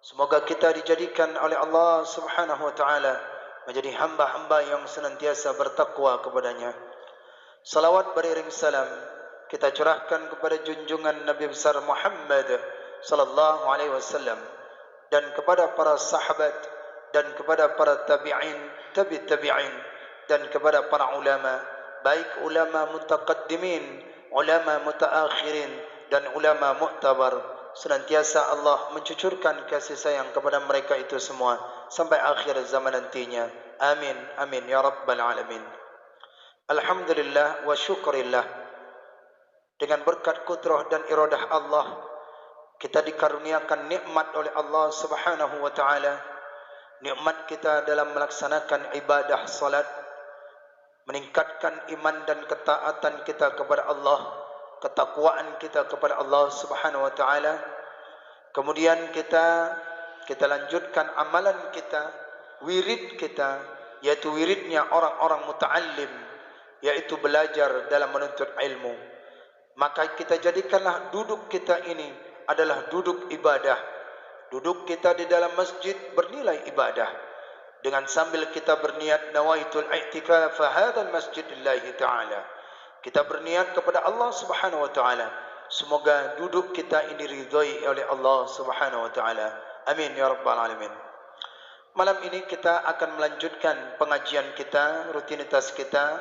Semoga kita dijadikan oleh Allah Subhanahu wa taala menjadi hamba-hamba yang senantiasa bertakwa kepadanya. Salawat beriring salam kita curahkan kepada junjungan Nabi besar Muhammad sallallahu alaihi wasallam dan kepada para sahabat dan kepada para tabi'in, tabi'in dan kepada para ulama, baik ulama mutaqaddimin, ulama mutaakhirin dan ulama mu'tabar. Senantiasa Allah mencucurkan kasih sayang kepada mereka itu semua sampai akhir zaman nantinya. Amin, amin ya rabbal alamin. Alhamdulillah wa syukurillah, dengan berkat kudrah dan iradah Allah kita dikaruniakan nikmat oleh Allah Subhanahu wa taala. Nikmat kita dalam melaksanakan ibadah salat, meningkatkan iman dan ketaatan kita kepada Allah, ketakwaan kita kepada Allah Subhanahu wa taala. Kemudian kita lanjutkan amalan kita, wirid kita, yaitu wiridnya orang-orang muta'allim, yaitu belajar dalam menuntut ilmu. Maka kita jadikanlah duduk kita ini adalah duduk ibadah. Duduk kita di dalam masjid bernilai ibadah. Dengan sambil kita berniat nawaitul i'tikaf hadzal masjid lillahi ta'ala. Kita berniat kepada Allah Subhanahu wa taala. Semoga duduk kita ini diridhai oleh Allah Subhanahu wa taala. Amin ya rabbal alamin. Malam ini kita akan melanjutkan pengajian kita, rutinitas kita,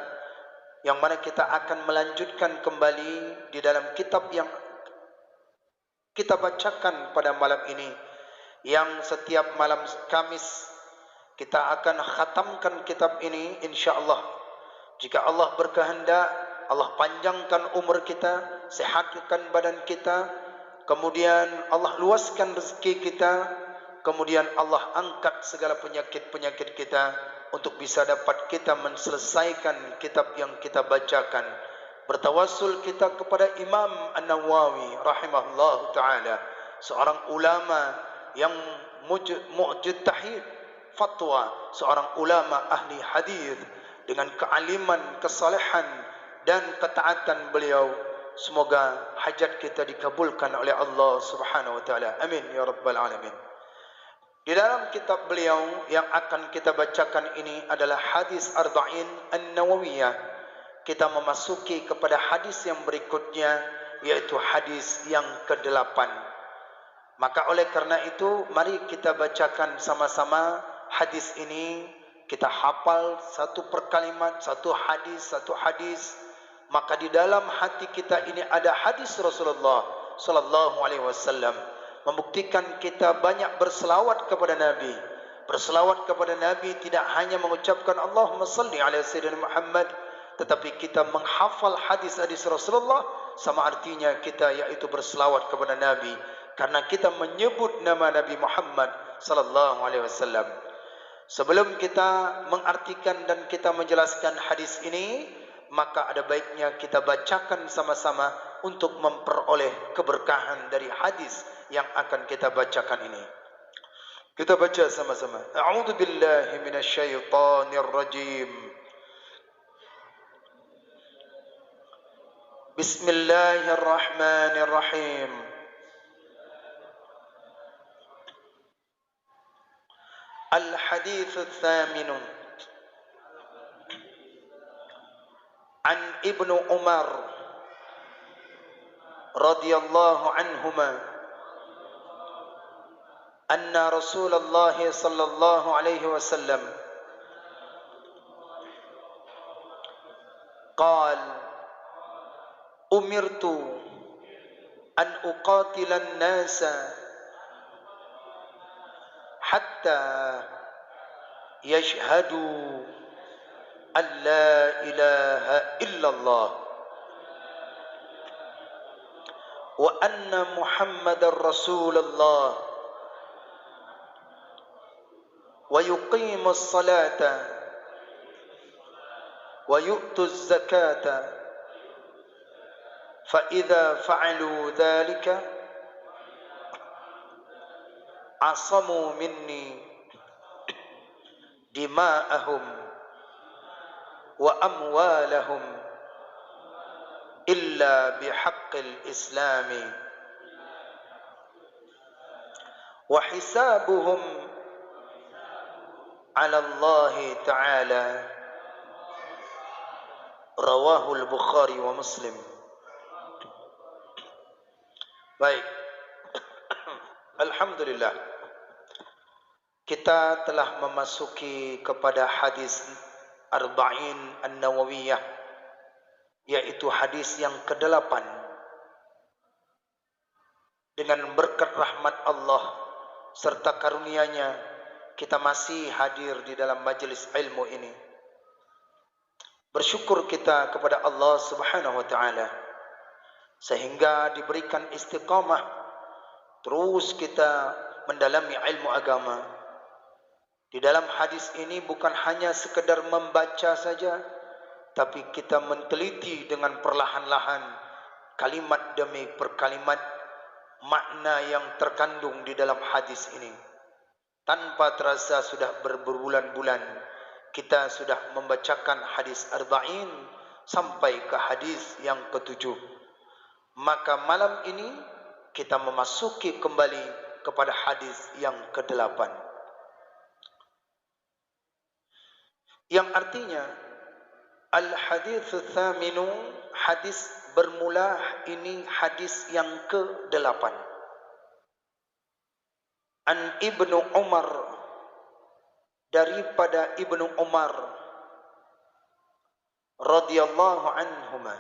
yang mana kita akan melanjutkan kembali di dalam kitab yang kita bacakan pada malam ini, yang setiap malam Kamis kita akan khatamkan kitab ini insyaallah. Jika Allah berkehendak, Allah panjangkan umur kita, sehatkan badan kita, kemudian Allah luaskan rezeki kita, kemudian Allah angkat segala penyakit-penyakit kita untuk bisa dapat kita menselesaikan kitab yang kita bacakan. Bertawassul kita kepada Imam An-Nawawi rahimahullah ta'ala, seorang ulama yang mujtahid fatwa, seorang ulama ahli hadis dengan kealiman, kesalehan dan ketaatan beliau. Semoga hajat kita dikabulkan oleh Allah Subhanahu wa taala. Amin ya rabbal alamin. Di dalam kitab beliau yang akan kita bacakan ini adalah hadis Arba'in An-Nawawiyah. Kita memasuki kepada hadis yang berikutnya, yaitu hadis yang ke-8. Maka oleh karena itu, mari kita bacakan sama-sama hadis ini. Kita hafal satu per kalimat, satu hadis. Maka di dalam hati kita ini ada hadis Rasulullah sallallahu alaihi wasallam, membuktikan kita banyak berselawat kepada Nabi. Berselawat kepada Nabi tidak hanya mengucapkan Allahumma salli ala sayyidina Muhammad, tetapi kita menghafal hadis-hadis Rasulullah, sama artinya kita yaitu berselawat kepada Nabi, karena kita menyebut nama Nabi Muhammad sallallahu alaihi wasallam. Sebelum kita mengartikan dan kita menjelaskan hadis ini, maka ada baiknya kita bacakan sama-sama untuk memperoleh keberkahan dari hadis yang akan kita bacakan ini. Kita baca sama-sama. A'udzu billahi minasyaitonir rajim. Bismillahirrahmanirrahim. Al-hadits ats-tsamin an Ibnu Umar radhiyallahu anhuma anna Rasulullah sallallahu alaihi wasallam qala umirtu an uqatila an-nasa hatta yashhadu an la ilaha illallah wa anna Muhammadar Rasulullah wa yuqimus salata wa yu'tuz zakata fa idza fa'alu dhalika asamu minni dima'ahum wa amwalahum illa bihaqqil islami wa hisabuhum 'ala Allah Ta'ala. Rawahul Bukhari wa Muslim. Baik. Alhamdulillah. Kita telah memasuki kepada hadis Arba'in An-Nawawiyah, yaitu hadis yang ke-8. Dengan berkat rahmat Allah serta karunia-Nya, kita masih hadir di dalam majlis ilmu ini. Bersyukur kita kepada Allah Subhanahu wa taala sehingga diberikan istiqamah terus kita mendalami ilmu agama. Di dalam hadis ini bukan hanya sekedar membaca saja, tapi kita menteliti dengan perlahan-lahan kalimat demi perkalimat makna yang terkandung di dalam hadis ini. Tanpa terasa sudah berbulan-bulan kita sudah membacakan hadis Arba'in sampai ke hadis yang ke-7. Maka malam ini kita memasuki kembali kepada hadis yang ke-8. Yang artinya al-hadits tsaminu, hadis bermula ini hadis yang ke-8. An Ibnu Umar, daripada Ibnu Umar radhiyallahu anhuma,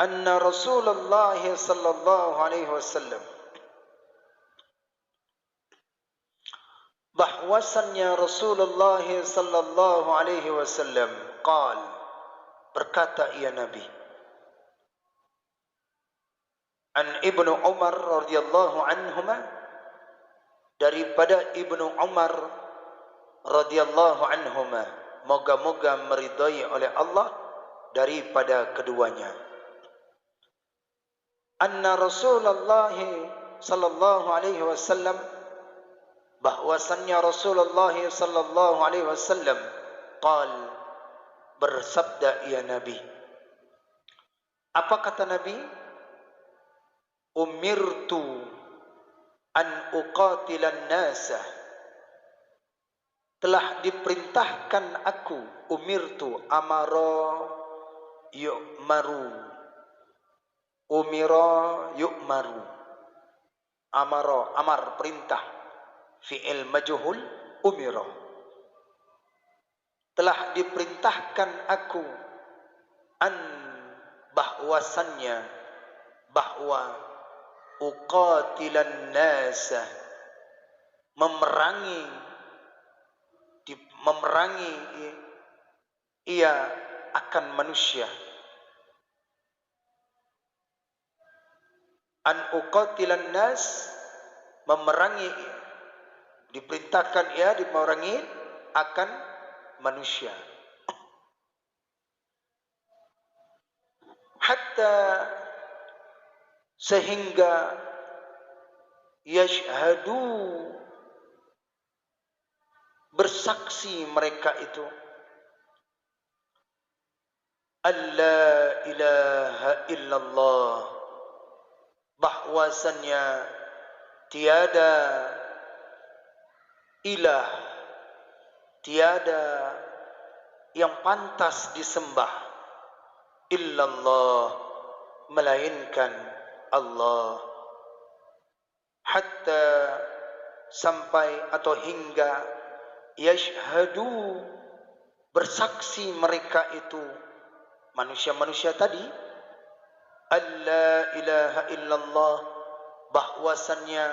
anna Rasulullah sallallahu alaihi wasallam, bahwasannya Rasulullah sallallahu alaihi wasallam qaal, berkata ia Nabi. An Ibnu Umar radhiyallahu anhuma, daripada Ibnu Umar radhiyallahu anhuma, moga-moga meridai oleh Allah daripada keduanya. Anna Rasulullah sallallahu alaihi wasallam, bahwasannya Rasulullah sallallahu alaihi wasallam qaal, bersabda ia Nabi. Apa kata Nabi? Umirtu an uqatilan nasa, telah diperintahkan aku, umirtu, amara yu'maru, umira yu'maru, amara, amar, perintah, fi'il majhul, umira, telah diperintahkan aku, an, bahwasannya, bahwa uqatilan nasa, memerangi ia akan manusia. An uqatilan nas, memerangi, diperintahkan ia dimerangi akan manusia. Hatta, sehingga yashhadu, bersaksi mereka itu, alla ilaha illallah, bahwasannya tiada ilah, tiada yang pantas disembah, illallah, melainkan Allah. Hatta, sampai atau hingga, yashhadu, bersaksi mereka itu, manusia-manusia tadi, alla ilaha illallah, bahwasannya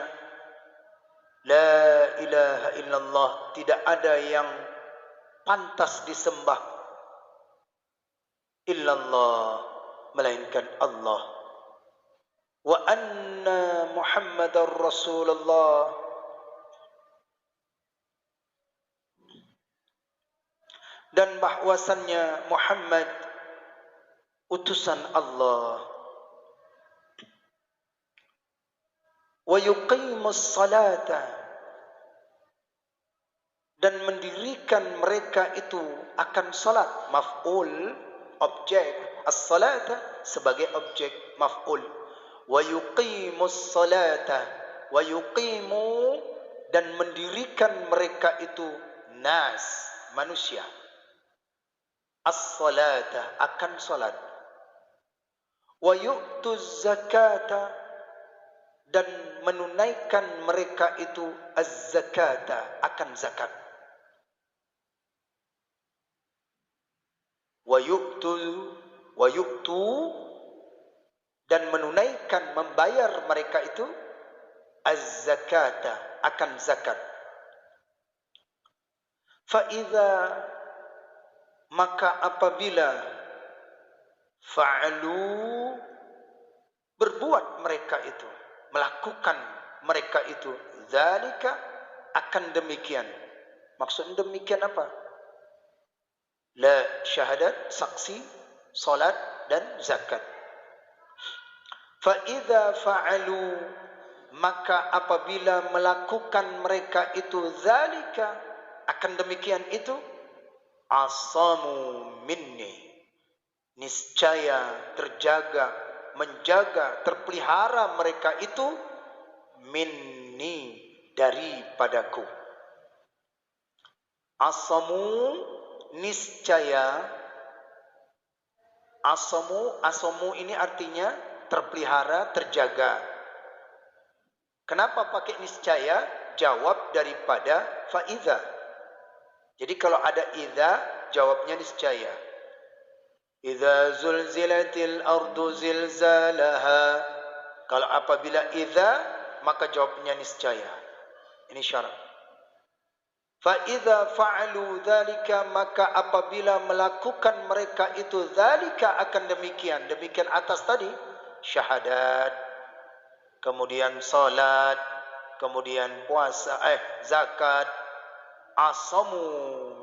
la ilaha illallah, tidak ada yang pantas disembah, illallah, melainkan Allah. Wa anna Muhammadar Rasulullah, dan bahwasannya Muhammad utusan Allah. Wa yuqimus salata, dan mendirikan mereka itu akan salat, maf'ul objek, as-salata sebagai objek maf'ul. Wa yuqimus salata, wa yuqimu, dan mendirikan mereka itu nas, manusia, as-salata, akan salat. Wa yu'tuz zakata, dan menunaikan mereka itu az-zakata, akan zakat. Wa yu'tu, dan menunaikan, membayar mereka itu az-zakata, akan zakat. Fa idza, maka apabila fa'alu, berbuat mereka itu, melakukan mereka itu, zalika, akan demikian. Maksud demikian apa? La syahadat, saksi, salat dan zakat. Fa idza fa'alu, maka apabila melakukan mereka itu, zalika, akan demikian itu, asamu minni, niscaya terjaga, menjaga, terpelihara mereka itu, minni, daripadaku. Asamu, niscaya. Asamu ini artinya terpelihara, terjaga. Kenapa pakai niscaya? Jawab daripada fa'idha. Jadi kalau ada idza, jawabnya niscaya. Idza zulzilatil ardu zilzalaha. Kalau apabila idza, maka jawabnya niscaya. Ini syarat. Fa idza fa'alu dzalika, maka apabila melakukan mereka itu, dzalika, akan demikian. Demikian atas tadi, syahadat, kemudian salat, kemudian puasa, zakat, asamu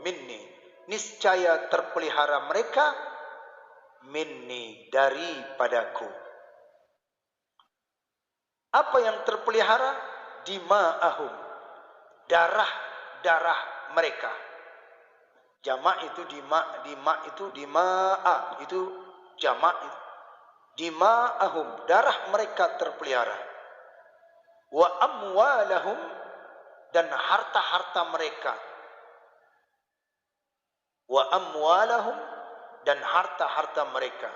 minni, niscaya terpelihara mereka, minni, daripadaku. Apa yang terpelihara? Dima'ahum, darah mereka. Jamak itu dima itu dima'a, itu jamak itu. Dima'ahum, darah mereka terpelihara. Wa amwalahum, dan harta-harta mereka. Wa amwalahum, dan harta-harta mereka.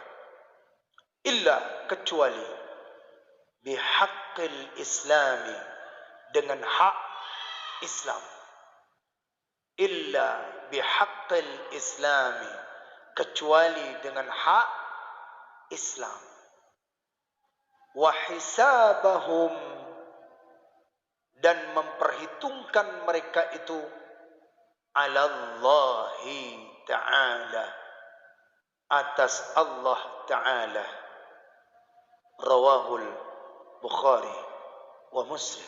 Illa, kecuali, bihaqqil islami, dengan hak Islam. Illa bihaqqil islami, kecuali dengan hak Islam. Wa hisabahum, dan memperhitungkan mereka itu, alallahi ta'ala, atas Allah ta'ala. Rawahul Bukhari wa Muslim.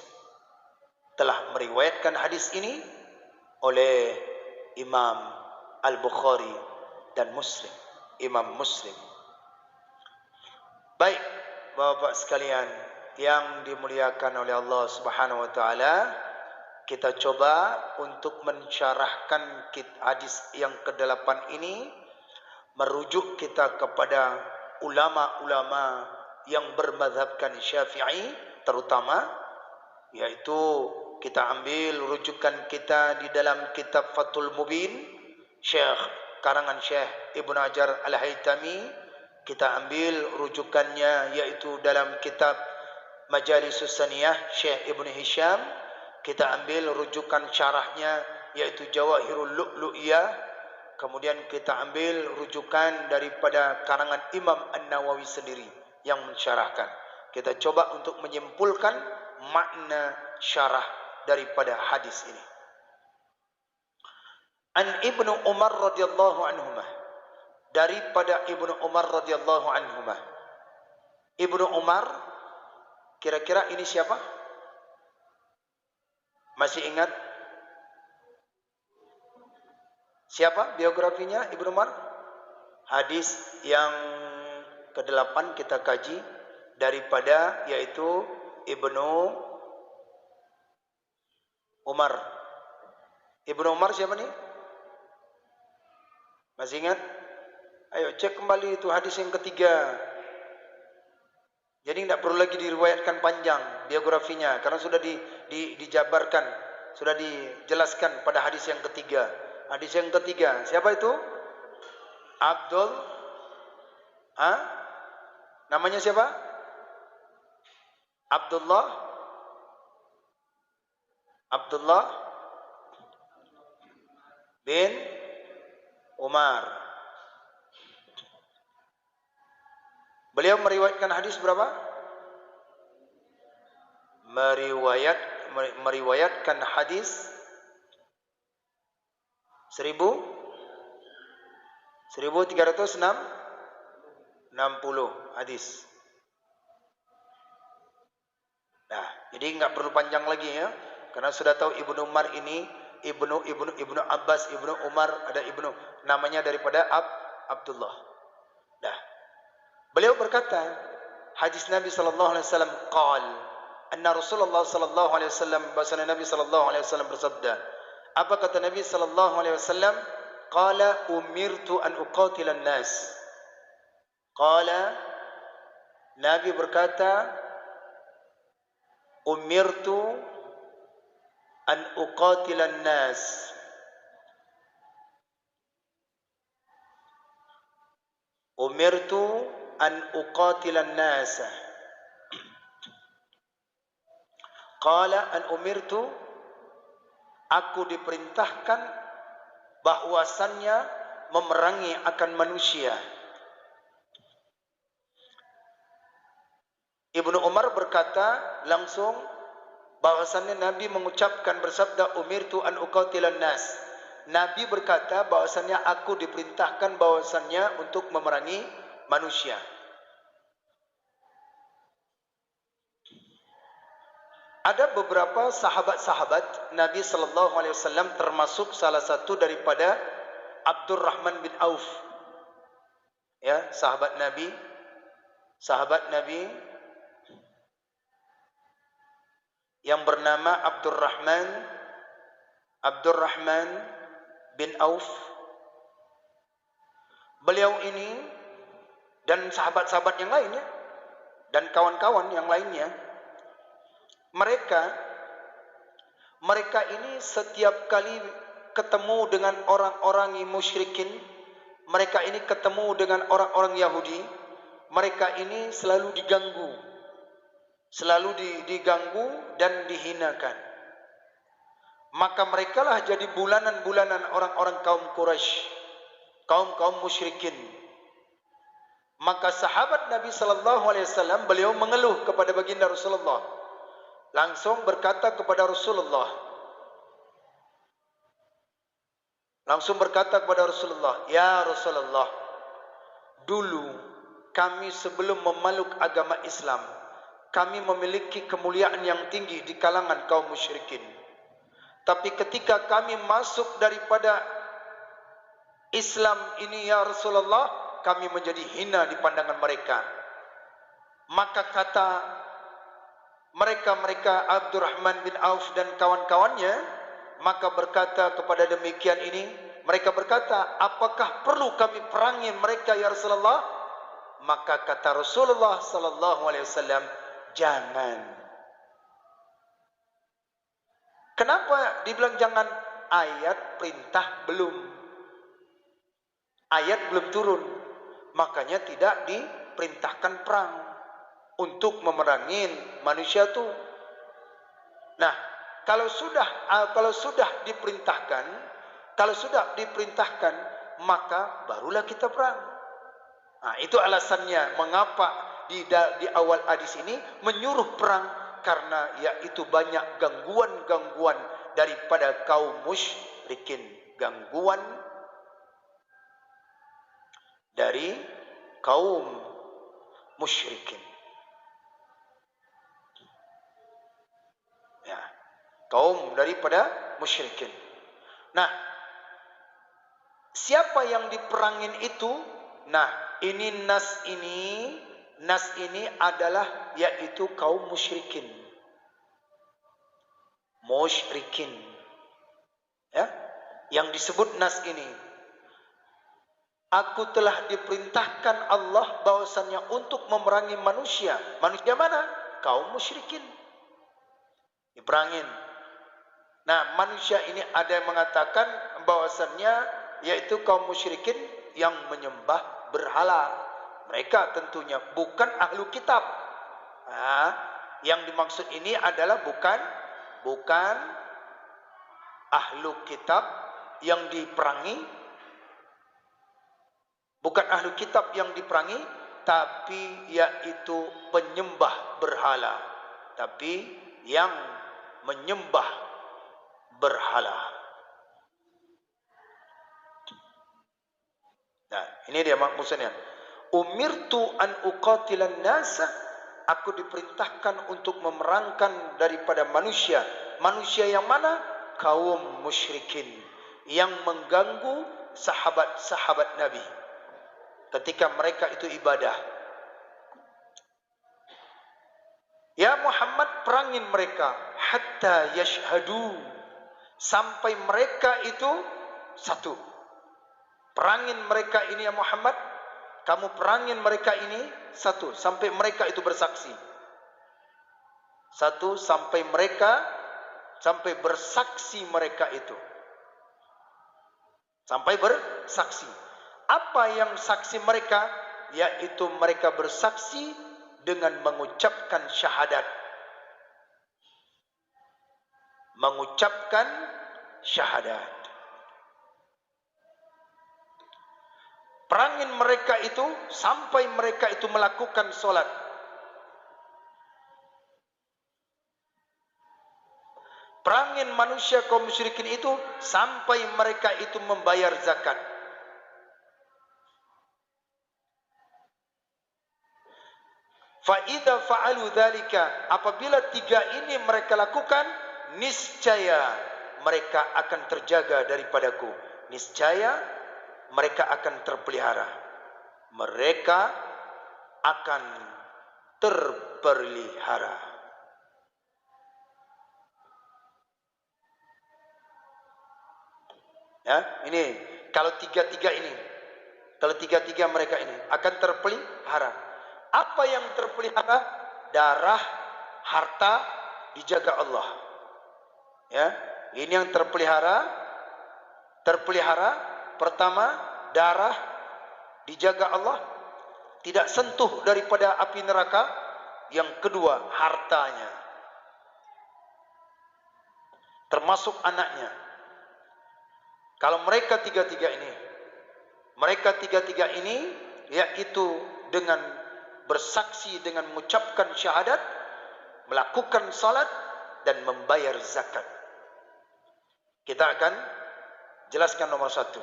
Telah meriwayatkan hadis ini oleh Imam Al-Bukhari dan Muslim, Imam Muslim. Baik, Bapak sekalian yang dimuliakan oleh Allah Subhanahu wa taala, kita coba untuk mensyarahkan hadis yang ke-8 ini, merujuk kita kepada ulama-ulama yang bermadzhabkan Syafi'i terutama, yaitu kita ambil rujukan kita di dalam kitab Fathul Mubin, karangan Syekh Ibnu Hajar Al-Haytami. Kita ambil rujukannya yaitu dalam kitab Majalisus Saniyah Syekh Ibnu Hisham. Kita ambil rujukan syarahnya yaitu Jawahirul Lu'lu'iyah. Kemudian kita ambil rujukan daripada karangan Imam An-Nawawi sendiri yang mensyarahkan. Kita coba untuk menyimpulkan makna syarah daripada hadis ini. An Ibnu Umar radhiyallahu anhuma, daripada Ibnu Umar radhiyallahu anhuma. Ibnu Umar, kira-kira ini siapa? Masih ingat? Siapa biografinya Ibnu Umar? Hadis yang ke-8 kita kaji daripada yaitu Ibnu Umar. Ibnu Umar siapa nih? Masih ingat? Ayo cek kembali itu hadis yang ketiga. Jadi tidak perlu lagi diriwayatkan panjang biografinya karena sudah dijabarkan, sudah dijelaskan pada hadis yang ketiga. Hadis yang ketiga, siapa itu? Abdul, namanya siapa? Abdullah bin Umar. Beliau meriwayatkan hadis berapa? Meriwayatkan hadis 1360 hadis. Nah, jadi enggak perlu panjang lagi ya, karena sudah tahu Ibnu Umar ini Ibnu Abbas, Ibnu Umar, ada Ibnu namanya daripada Abdullah. Nah, beliau berkata, hadis Nabi sallallahu alaihi wasallam qal, anna Rasulullah sallallahu alaihi wasallam, bahasa Nabi sallallahu alaihi wasallam bersabda. Apa kata Nabi sallallahu alaihi wasallam? Qala umirtu an uqatilan nas. Qala, Nabi berkata, umirtu an uqatilan nas. Umirtu an uqatilan nas. Qala an umirtu, aku diperintahkan bahwasannya memerangi akan manusia. Ibnu Umar berkata langsung bahwasannya Nabi mengucapkan bersabda umirtu an uqatilan nas. Nabi berkata bahwasannya aku diperintahkan bahwasannya untuk memerangi manusia. Ada beberapa sahabat-sahabat Nabi sallallahu alaihi wasallam, termasuk salah satu daripada Abdurrahman bin Auf. Ya, sahabat Nabi yang bernama Abdurrahman bin Auf. Beliau ini dan sahabat-sahabat yang lainnya dan kawan-kawan yang lainnya, mereka ini setiap kali ketemu dengan orang-orang yang musyrikin, mereka ini ketemu dengan orang-orang Yahudi, mereka ini selalu diganggu dan dihinakan. Maka merekalah jadi bulanan-bulanan orang-orang kaum Quraisy, kaum musyrikin. Maka sahabat Nabi sallallahu alaihi wasallam, beliau mengeluh kepada baginda Rasulullah. Langsung berkata kepada Rasulullah, ya Rasulullah, dulu kami sebelum memeluk agama Islam, kami memiliki kemuliaan yang tinggi di kalangan kaum musyrikin. Tapi ketika kami masuk daripada Islam ini ya Rasulullah, kami menjadi hina di pandangan mereka. Maka kata mereka Abdurrahman bin Auf dan kawan-kawannya, maka berkata kepada demikian ini, mereka berkata, apakah perlu kami perangi mereka ya Rasulullah? Maka kata Rasulullah sallallahu alaihi wasallam, jangan. Kenapa dibilang jangan? Ayat perintah belum turun, makanya tidak diperintahkan perang untuk memerangi manusia itu. Nah, kalau sudah diperintahkan, maka barulah kita perang. Nah, itu alasannya mengapa di awal hadis ini menyuruh perang, karena yaitu banyak gangguan daripada kaum musyrikin, gangguan dari kaum musyrikin. Ya, kaum daripada musyrikin. Nah, siapa yang diperangin itu? Nah, ini nas ini adalah yaitu kaum musyrikin. Ya, yang disebut nas ini. Aku telah diperintahkan Allah bahwasannya untuk memerangi manusia. Manusia mana? Kaum musyrikin. Diperangin. Nah, manusia ini ada yang mengatakan bahwasannya yaitu kaum musyrikin yang menyembah berhala. Mereka tentunya bukan ahlu kitab. Nah, yang dimaksud ini adalah bukan ahlu kitab yang diperangi. Bukan ahlu kitab yang diperangi, tapi yaitu penyembah berhala. Tapi yang menyembah berhala. Nah, ini dia maksudnya. Umirtu an uqatilan nasa, aku diperintahkan untuk memerangkan daripada manusia. Manusia yang mana? Kaum musyrikin yang mengganggu sahabat-sahabat Nabi ketika mereka itu ibadah. Ya Muhammad, perangin mereka hatta yashhadu, sampai mereka itu satu. Perangin mereka ini ya Muhammad, kamu perangin mereka ini satu, sampai mereka itu bersaksi. Satu, sampai bersaksi mereka itu. Sampai bersaksi. Apa yang saksi mereka? Yaitu mereka bersaksi dengan mengucapkan syahadat. Mengucapkan syahadat. Perangin mereka itu sampai mereka itu melakukan solat. Perangin manusia kaum musyrikin itu sampai mereka itu membayar zakat. Fa'idha fa'alu dhalika, apabila tiga ini mereka lakukan, niscaya mereka akan terjaga daripadaku. Niscaya mereka akan terpelihara. Mereka akan terpelihara. Ya, ini kalau tiga-tiga mereka ini akan terpelihara. Apa yang terpelihara? Darah, harta dijaga Allah. Ya, ini yang terpelihara. Pertama, darah dijaga Allah, tidak sentuh daripada api neraka. Yang kedua, hartanya, termasuk anaknya. Kalau mereka tiga-tiga ini, yaitu dengan bersaksi, dengan mengucapkan syahadat, melakukan salat dan membayar zakat. Kita akan jelaskan nomor satu.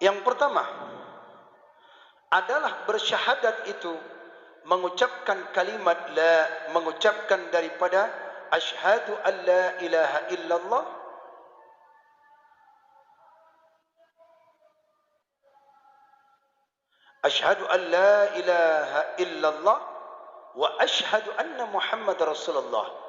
Yang pertama adalah bersyahadat itu mengucapkan kalimat la, mengucapkan daripada asyhadu an la ilaha illallah asyhadu an la ilaha illallah wa asyhadu anna Muhammad Rasulullah.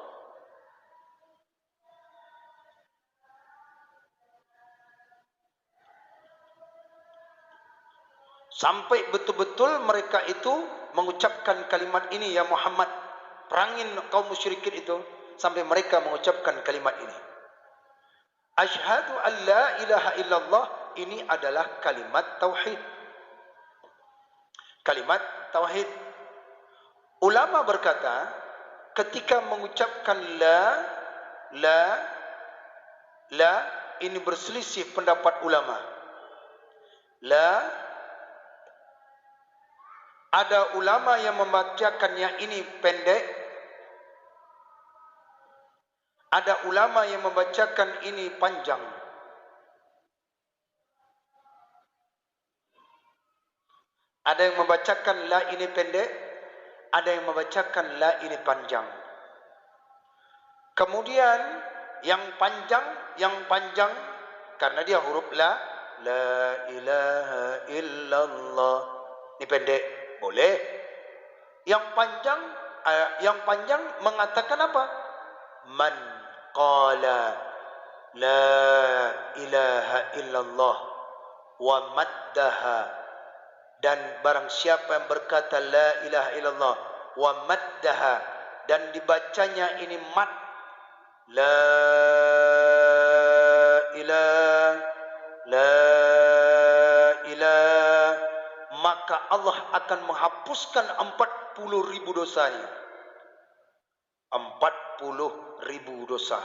Sampai betul-betul mereka itu mengucapkan kalimat ini, ya Muhammad, perangin kaum musyrikin itu sampai mereka mengucapkan kalimat ini. Asyhadu an la ilaha illallah, ini adalah kalimat tauhid. Kalimat tauhid. Ulama berkata, ketika mengucapkan la ini berselisih pendapat ulama. La, ada ulama yang membacakannya ini pendek, ada ulama yang membacakan ini panjang. Ada yang membacakan la ini pendek, ada yang membacakan la ini panjang. Kemudian yang panjang karena dia huruf la ilaha illallah. Ini pendek, boleh. Yang panjang mengatakan apa? Man qala la ilaha illallah wa maddaha, dan barang siapa yang berkata la ilaha illallah wa maddaha, dan dibacanya ini mad, la ilah, la ilah, maka Allah akan menghapuskan 40.000 dosanya. 40.000 dosa.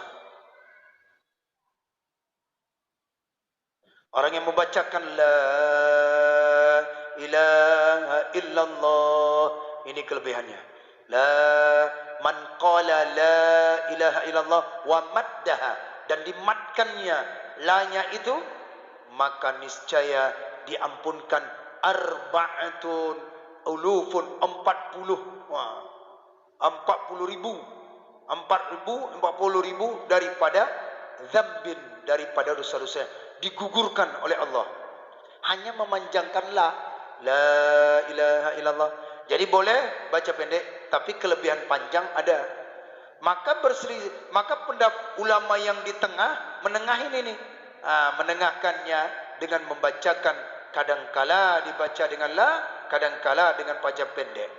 Orang yang membacakan la ilaha illallah, ini kelebihannya. La man qala la ilaha illallah wa maddaha, dan dimatkannya la-nya itu, maka niscaya diampunkan arba'atun ulufun 40. Wah, 40.000 daripada zambin, daripada dosa-dosa digugurkan oleh Allah. Hanya memanjangkan la ilaha illallah. Jadi boleh baca pendek, tapi kelebihan panjang ada. Maka ulama yang di tengah menengahin ini, menengahkannya dengan membacakan, kadangkala dibaca dengan la, kadangkala dengan baca pendek.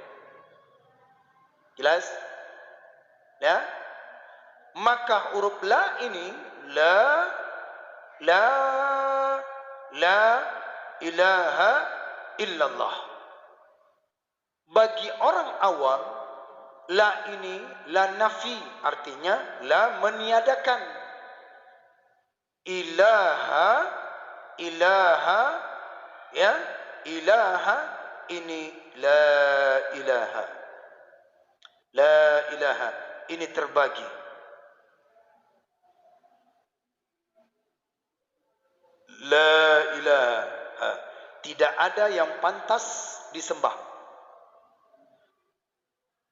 Jelas? Ya? Maka huruf la ini, la ilaha illallah. Bagi orang awam, la ini la nafi, artinya la meniadakan. Ilaha ya, ilaha ini la ilaha. La ilaha ini terbagi. La ilaha, tidak ada yang pantas disembah.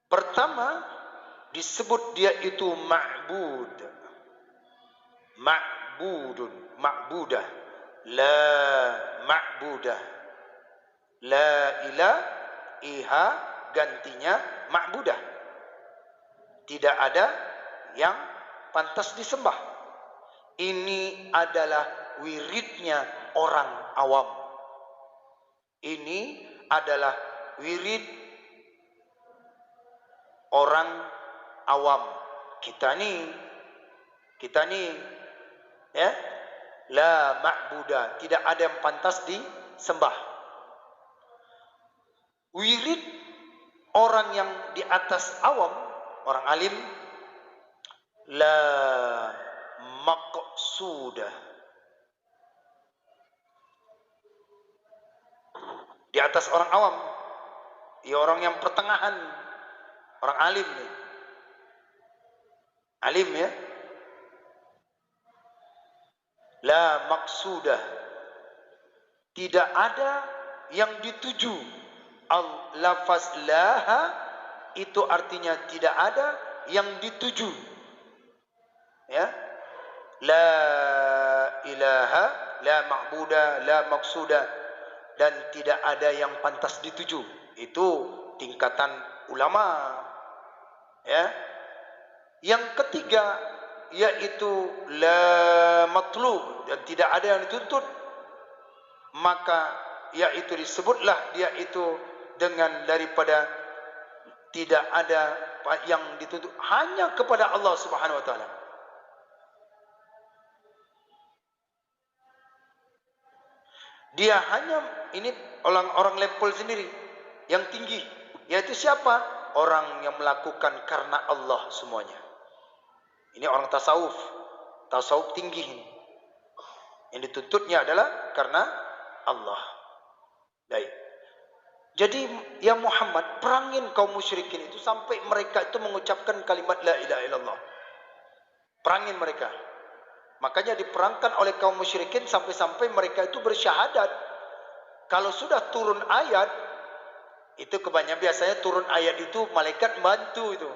Pertama disebut dia itu ma'bud, ma'budun, ma'budah. La ma'budah, la ilaha gantinya ma'budah. Tidak ada yang pantas disembah. Ini adalah wiridnya orang awam. Ini adalah wirid orang awam. Kita ni ya, la ma'budah, tidak ada yang pantas disembah. Wirid orang yang di atas awam, orang alim, la maqsudah. Di atas orang awam, ya orang yang pertengahan, orang alim nih. Alim ya. La maqsudah, tidak ada yang dituju. Lafaz laha itu artinya tidak ada yang dituju. Ya. La ilaha, la ma'budah, la maqsudah, dan tidak ada yang pantas dituju. Itu tingkatan ulama. Ya. Yang ketiga yaitu la matlub, dan tidak ada yang dituntut. Maka yaitu disebutlah dia itu dengan daripada tidak ada yang dituntut, hanya kepada Allah Subhanahu wa taala. Dia hanya, ini orang-orang level sendiri yang tinggi, yaitu siapa? Orang yang melakukan karena Allah semuanya. Ini orang tasawuf, tasawuf tinggi ini. Yang dituntutnya adalah karena Allah. Baik. Jadi ya Muhammad, perangin kaum musyrikin itu sampai mereka itu mengucapkan kalimat la ilaha illallah. Perangin mereka. Makanya diperangkan oleh kaum musyrikin sampai-sampai mereka itu bersyahadat. Kalau sudah turun ayat, itu kebanyakan biasanya turun ayat itu malaikat bantu itu.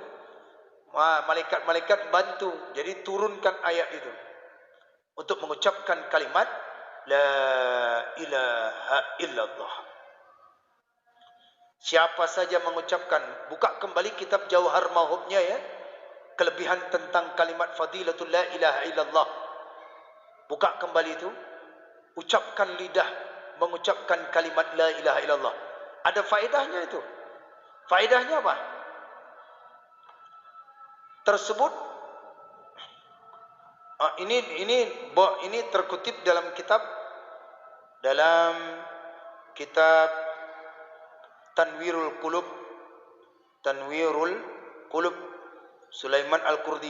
Wah, malaikat bantu. Jadi turunkan ayat itu untuk mengucapkan kalimat la ilaha illallah. Siapa saja mengucapkan, buka kembali kitab Jauhar Mauhubnya ya, kelebihan tentang kalimat fadilatul la ilaha illallah. Buka kembali itu, ucapkan lidah mengucapkan kalimat la ilaha illallah. Ada faedahnya itu. Faedahnya apa? Tersebut ini terkutip dalam kitab Tanwirul Qulub Sulaiman Al-Qurdi.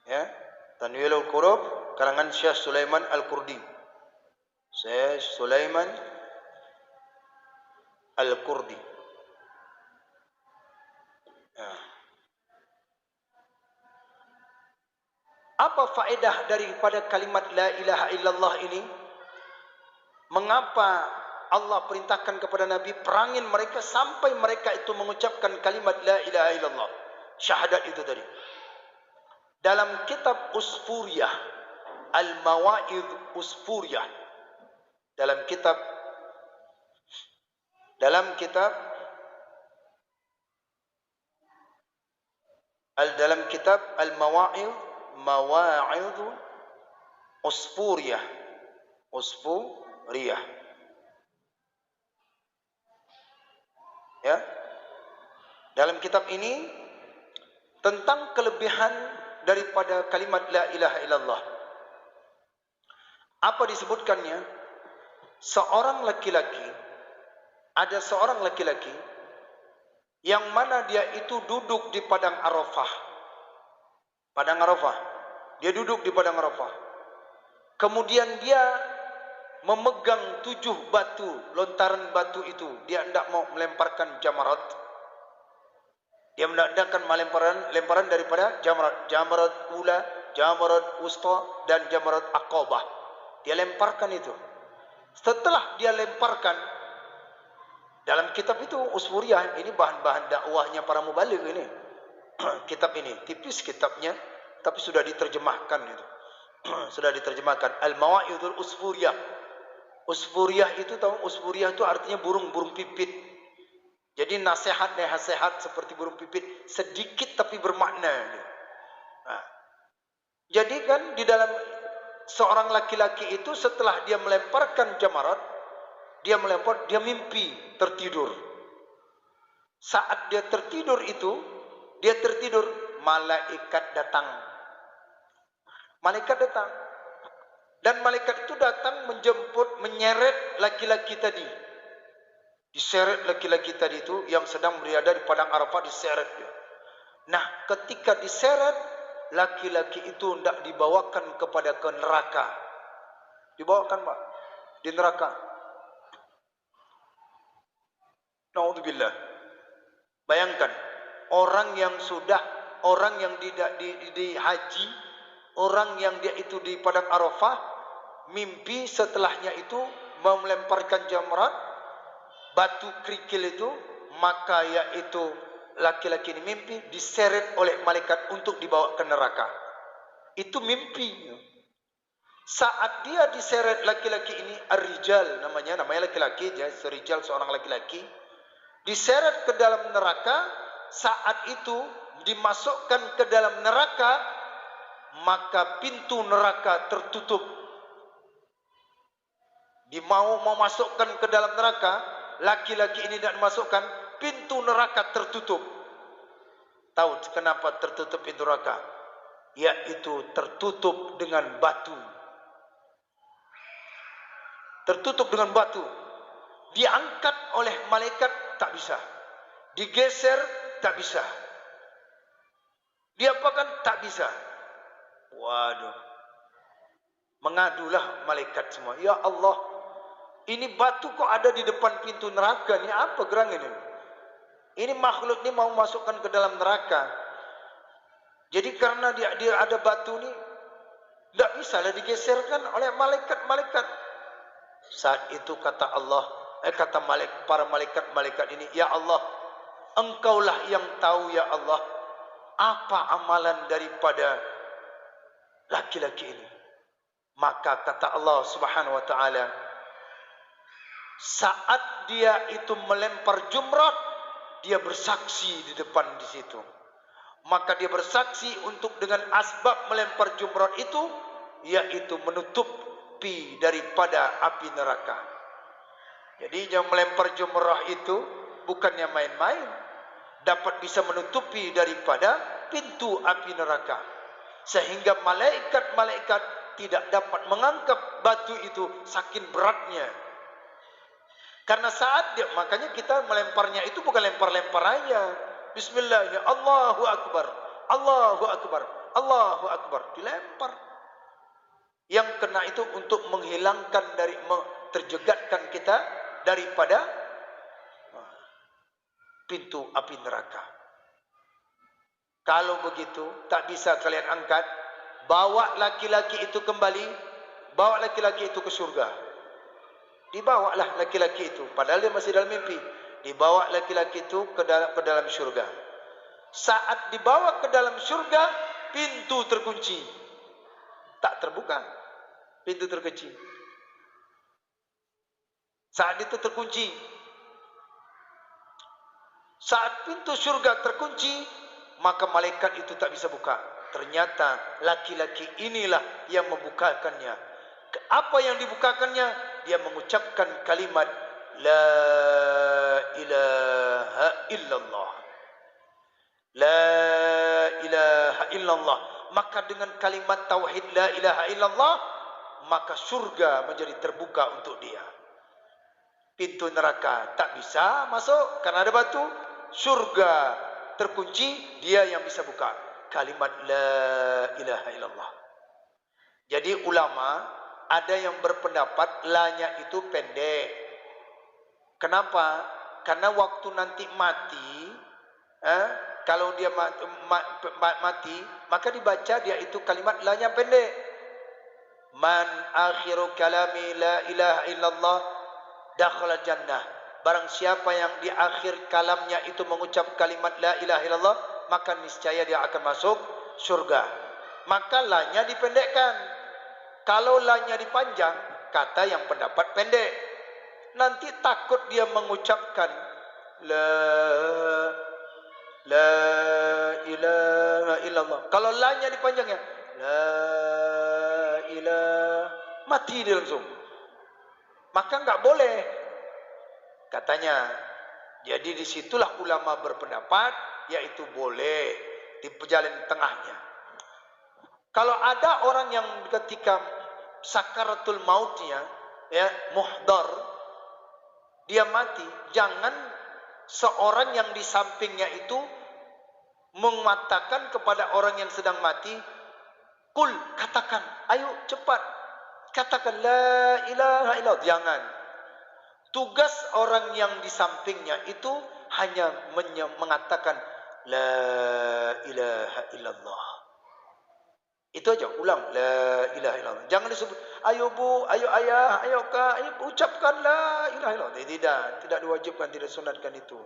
Ya, Tanwirul Qulub karangan Syekh Sulaiman Al-Qurdi. Syekh Sulaiman Al-Qurdi. Ya. Apa faedah daripada kalimat la ilaha illallah ini? Mengapa Allah perintahkan kepada Nabi perangin mereka sampai mereka itu mengucapkan kalimat la ilaha illallah, syahadat itu tadi. Dalam kitab Usfuriyah, Al-Mawa'idh Usfuriyah, dalam kitab Al-Mawa'idh Usfuriyah. Ya. Dalam kitab ini tentang kelebihan daripada kalimat la ilaha illallah. Apa disebutkannya? Ada seorang laki-laki yang mana dia itu duduk di padang Arafah. Dia duduk di padang Arafah. Kemudian dia memegang 7 batu, lontaran batu itu. Dia hendak mau melemparkan jamarat. Dia mengadakan lemparan daripada jamarat ula, jamarat wusta dan jamarat aqabah. Dia lemparkan itu. Setelah dia lemparkan, dalam kitab itu Usfuriyah, ini bahan-bahan dakwahnya para mubaligh ini. Kitab ini tipis kitabnya, tapi sudah diterjemahkan itu. Sudah diterjemahkan. Al-Mawa'idhul Usfuriyah. Usfuriyah itu tahu, Usfuriyah itu artinya burung pipit. Jadi nasihat seperti burung pipit, sedikit tapi bermakna. Nah, jadi kan di dalam seorang laki-laki itu setelah dia melemparkan jamarat, dia mimpi tertidur. Saat dia tertidur malaikat datang. Dan malaikat itu datang menyeret laki-laki tadi. Diseret laki-laki tadi itu yang sedang berada di padang Arafah, diseret dia. Nah, ketika diseret, laki-laki itu hendak dibawakan ke neraka. Dibawakan, Pak, di neraka. Naudzubillah. Bayangkan, orang yang di haji, orang yang dia itu di padang Arafah, mimpi setelahnya itu mau melemparkan jamrat, batu kerikil itu, maka yaitu laki-laki ini mimpi diseret oleh malaikat untuk dibawa ke neraka. Itu mimpi. Saat dia diseret laki-laki ini, ar-rijal namanya laki-laki, dia serijal, seorang laki-laki, diseret ke dalam neraka. Saat itu dimasukkan ke dalam neraka, maka pintu neraka tertutup. Mau masukkan ke dalam neraka, laki-laki ini tidak dimasukkan, pintu neraka tertutup. Tahu kenapa tertutup pintu neraka? Yaitu tertutup dengan batu. Tertutup dengan batu. Diangkat oleh malaikat tak bisa. Digeser tak bisa. Diapakan tak bisa. Waduh. Mengadulah malaikat semua. Ya Allah, ini batu kok ada di depan pintu neraka. Ini apa gerangan ini? Ini makhluk ini mau masukkan ke dalam neraka. Jadi karena dia ada batu ini, tidak bisa lah digeserkan oleh malaikat-malaikat. Saat itu kata para malaikat ini, ya Allah, Engkaulah yang tahu ya Allah, apa amalan daripada laki-laki ini. Maka kata Allah Subhanahu wa taala, Saat dia itu melempar jumrah, dia bersaksi di depan di situ. Maka dia bersaksi untuk dengan asbab melempar jumrah itu, yaitu menutupi daripada api neraka. Jadi yang melempar jumrah itu bukannya main-main, dapat bisa menutupi daripada pintu api neraka, sehingga malaikat-malaikat tidak dapat mengangkat batu itu saking beratnya. Karena saat dia, makanya kita melemparnya itu bukan lempar-lempar aja. Bismillah, ya Allahu Akbar, Allahu Akbar, Allahu Akbar, dilempar. Yang kena itu untuk menghilangkan dari, terjegatkan kita daripada pintu api neraka. Kalau begitu, tak bisa kalian angkat, bawa laki-laki itu kembali, bawa laki-laki itu ke surga. Dibawalah laki-laki itu, padahal dia masih dalam mimpi. Dibawa laki-laki itu ke dalam surga. Saat dibawa ke dalam surga, pintu terkunci, tak terbuka, pintu terkunci. Saat itu terkunci, saat pintu surga terkunci, maka malaikat itu tak bisa buka. Ternyata laki-laki inilah yang membukakannya. Apa yang dibukakannya? Dia mengucapkan kalimat La ilaha illallah, La ilaha illallah. Maka dengan kalimat tauhid La ilaha illallah, maka surga menjadi terbuka untuk dia. Pintu neraka tak bisa masuk karena ada batu. Surga terkunci, dia yang bisa buka. Kalimat La ilaha illallah. Jadi ulama ada yang berpendapat lanya itu pendek. Kenapa? Karena waktu nanti mati, kalau dia mati, maka dibaca dia itu kalimat lanya pendek. Man akhiru kalami la ilaha illallah dakhala jannah. Barang siapa yang di akhir kalamnya itu mengucap kalimat la ilaha illallah, maka niscaya dia akan masuk surga. Maka lanya dipendekkan. Kalau lanya dipanjang, kata yang pendapat pendek, nanti takut dia mengucapkan la ilaha illallah. Kalau lanya dipanjangnya la ilaha, mati dia langsung. Maka enggak boleh katanya. Jadi disitulah ulama berpendapat, yaitu boleh di jalan tengahnya. Kalau ada orang yang ketika sakaratul mautnya, ya, muhdar, dia mati, jangan seorang yang di sampingnya itu mengatakan kepada orang yang sedang mati, kul, katakan, ayo cepat, katakan la ilaha illallah. Jangan. Tugas orang yang di sampingnya itu hanya mengatakan la ilaha illallah. Itu aja, ulang la ilaha illallah. Jangan disebut ayo bu, ayo ayah, ayo kak, ayo ucapkan la ilaha illallah. Tidak diwajibkan, tidak sunatkan itu.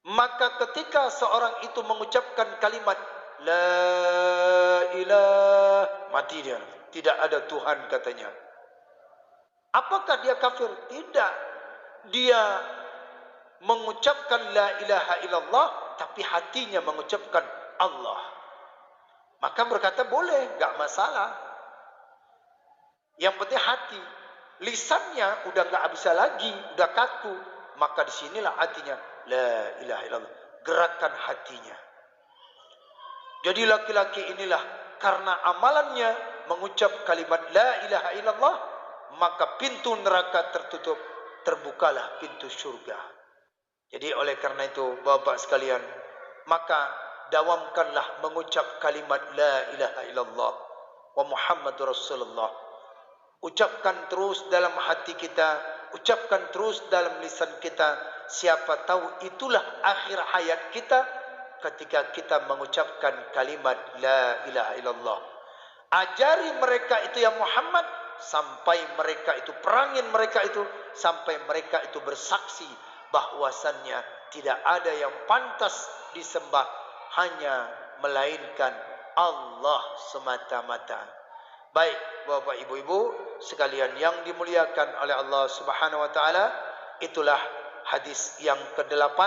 Maka ketika seorang itu mengucapkan kalimat la ilaha, mati dia. Tidak ada Tuhan katanya. Apakah dia kafir? Tidak. Dia mengucapkan la ilaha illallah, tapi hatinya mengucapkan Allah. Maka berkata boleh, enggak masalah. Yang penting hati. Lisannya udah enggak bisa lagi, udah kaku. Maka disinilah hatinya la ilaha illallah. Gerakan hatinya. Jadi laki-laki inilah karena amalannya mengucap kalimat la ilaha illallah, maka pintu neraka tertutup, terbukalah pintu surga. Jadi oleh karena itu Bapak sekalian, maka dawamkanlah mengucap kalimat la ilaha illallah wa Muhammadur Rasulullah. Ucapkan terus dalam hati kita, ucapkan terus dalam lisan kita. Siapa tahu itulah akhir hayat kita ketika kita mengucapkan kalimat la ilaha illallah. Ajari mereka itu ya Muhammad, sampai mereka itu, perangin mereka itu, sampai mereka itu bersaksi bahwasannya tidak ada yang pantas disembah hanya melainkan Allah semata-mata. Baik, Bapak Ibu-ibu sekalian yang dimuliakan oleh Allah Subhanahu wa taala, itulah hadis yang ke-8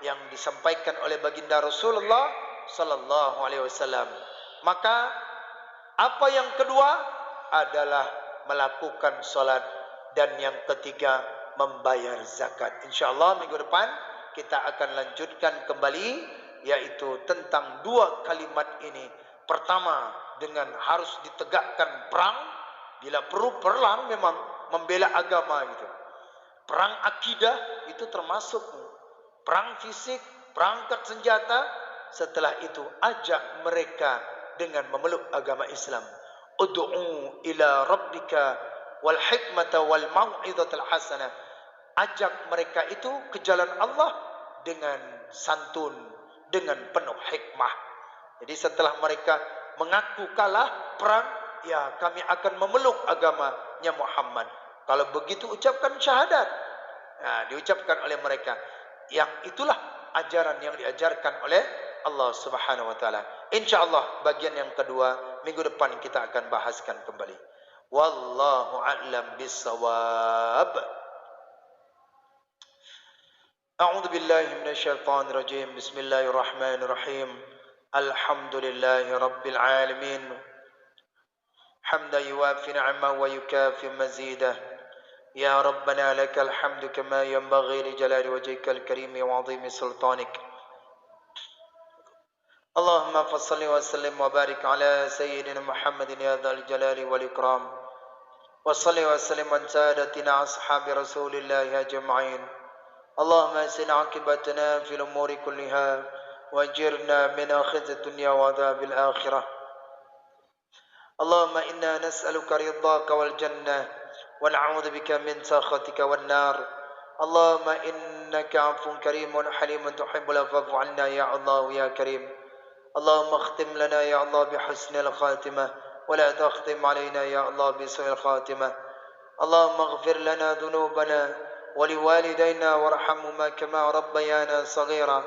yang disampaikan oleh baginda Rasulullah sallallahu alaihi wasallam. Maka apa yang kedua adalah melakukan salat, dan yang ketiga membayar zakat. Insyaallah minggu depan kita akan lanjutkan kembali, yaitu tentang dua kalimat ini. Pertama, dengan harus ditegakkan perang, bila perlu perang memang membela agama gitu. Perang akidah itu termasuk perang fisik, perangkat senjata. Setelah itu ajak mereka dengan memeluk agama Islam. Ud'u ila rabbika wal hikmata wal mau'izatal hasanah. Ajak mereka itu ke jalan Allah dengan santun, dengan penuh hikmah. Jadi setelah mereka mengaku kalah perang, ya kami akan memeluk agamanya Muhammad. Kalau begitu ucapkan syahadat. Nah, diucapkan oleh mereka. Yang itulah ajaran yang diajarkan oleh Allah Subhanahu wa taala. Insyaallah bagian yang kedua minggu depan kita akan bahaskan kembali. Wallahu a'lam bissawab. A'udzu billahi minasyaitonir rajim. Bismillahirrahmanirrahim. Alhamdulillahi rabbil alamin. Hamdan yuwafi ni'amahu wa yukafi mazidah. Ya Rabbana lakal hamdu kama yanbaghi li jalali wajhikal karim wa 'azimi sultanik. Allahumma fassalli wa sallim wa barik ala sayyidina Muhammadin ya dzal jalali wal ikram. Wa salli wa sallim an sadatina ashabi Rasulillah ajma'in. Allahumma sin 'aqibatana fil umuri kulliha wajirna min akhizati dunya wa adzabil akhirah. Allahumma inna nas'aluka ridhaka wal jannah wa na'udzu bika min sakhatika wan nar. Allahumma innaka 'afuwun karimun halimun tuhibbul 'afwa 'anna ya Allah ya Karim. اللهم اختم لنا يا الله بحسن الخاتمة ولا تختم علينا يا الله بسوء الخاتمة. اللهم اغفر لنا ذنوبنا ولوالدينا وارحمهما كما ربيانا صغيرا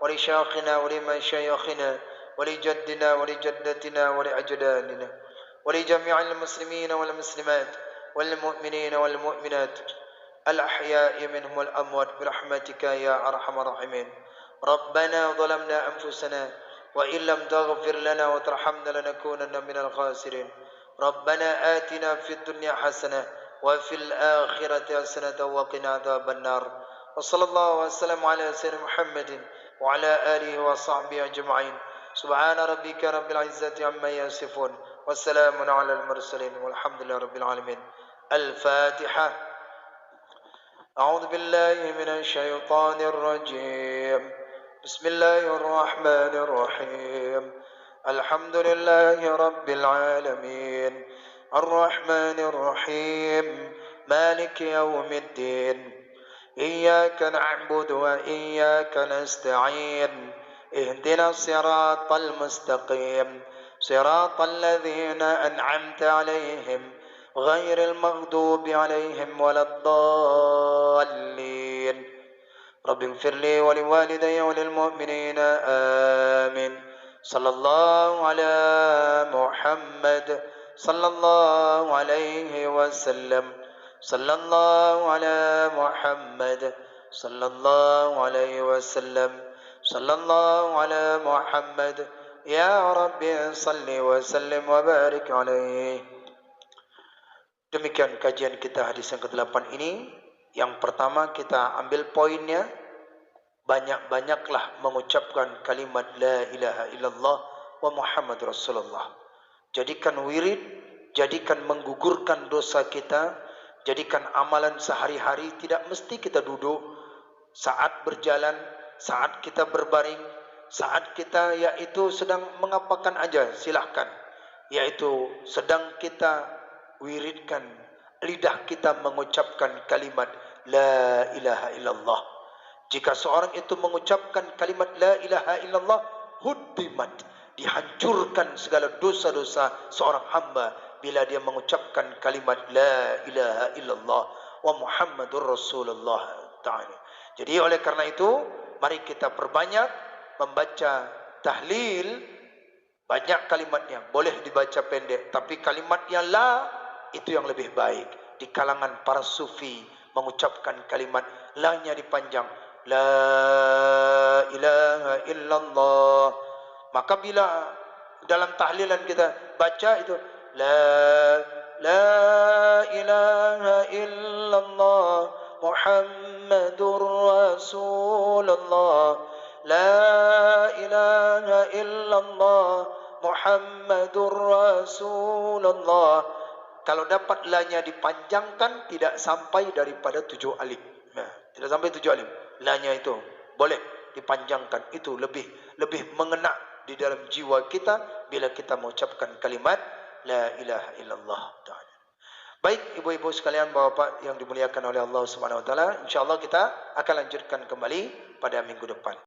ولشيخنا ولمشايخنا ولجدنا ولجدتنا ولأجدادنا ولجميع المسلمين والمسلمات والمؤمنين والمؤمنات الأحياء منهم والأموات برحمتك يا أرحم الراحمين. ربنا ظلمنا أنفسنا وإن لم تغفر لنا وترحمنا لنكونن من الخاسرين. ربنا آتنا في الدنيا حسنة وفي الآخرة حسنة وقنا عذاب النار. وصلى الله وسلم على سيدنا محمد وعلى آله وصحبه أجمعين. سبحان ربك رب العزة عما يصفون والسلام على المرسلين والحمد لله رب العالمين. الفاتحة. أعوذ بالله من الشيطان الرجيم. بسم الله الرحمن الرحيم. الحمد لله رب العالمين الرحمن الرحيم مالك يوم الدين. إياك نعبد وإياك نستعين. اهدنا الصراط المستقيم صراط الذين أنعمت عليهم غير المغضوب عليهم ولا الضالين. رب اغفر لي ولوالدي وللمؤمنين آمين. صلى الله على محمد صلى الله عليه وسلم. صلى الله على محمد صلى الله عليه وسلم. صلى الله على محمد يا رب صل وسلم وبارك عليه. Demikian kajian kita hadis yang ke-8 ini. Yang pertama kita ambil poinnya, banyak-banyaklah mengucapkan kalimat la ilaha illallah wa Muhammad Rasulullah. Jadikan wirid, jadikan menggugurkan dosa kita, jadikan amalan sehari-hari. Tidak mesti kita duduk, saat berjalan, saat kita berbaring, saat kita yaitu sedang mengapakan aja silahkan. Yaitu sedang kita wiridkan, lidah kita mengucapkan kalimat la ilaha illallah. Jika seorang itu mengucapkan kalimat la ilaha illallah, huddimat, dihancurkan segala dosa-dosa seorang hamba bila dia mengucapkan kalimat la ilaha illallah wa Muhammadur Rasulullah ta'ala. Jadi oleh karena itu, mari kita perbanyak membaca tahlil Banyak kalimatnya, boleh dibaca pendek, tapi kalimat yang la itu yang lebih baik. Di kalangan para sufi mengucapkan kalimat la-nya dipanjang. La ilaha illallah. Maka bila dalam tahlilan kita baca itu la ilaha illallah Muhammadur Rasulullah. La ilaha illallah Muhammadur Rasulullah. Kalau dapat la-nya dipanjangkan, tidak sampai daripada 7 alif. Nah, tidak sampai 7 alif. La-nya itu boleh dipanjangkan. Itu lebih mengena di dalam jiwa kita bila kita mengucapkan kalimat la ilaha illallah ta'ala. Baik ibu-ibu sekalian, bapak-bapak yang dimuliakan oleh Allah Subhanahu wa taala, insyaallah kita akan lanjutkan kembali pada minggu depan.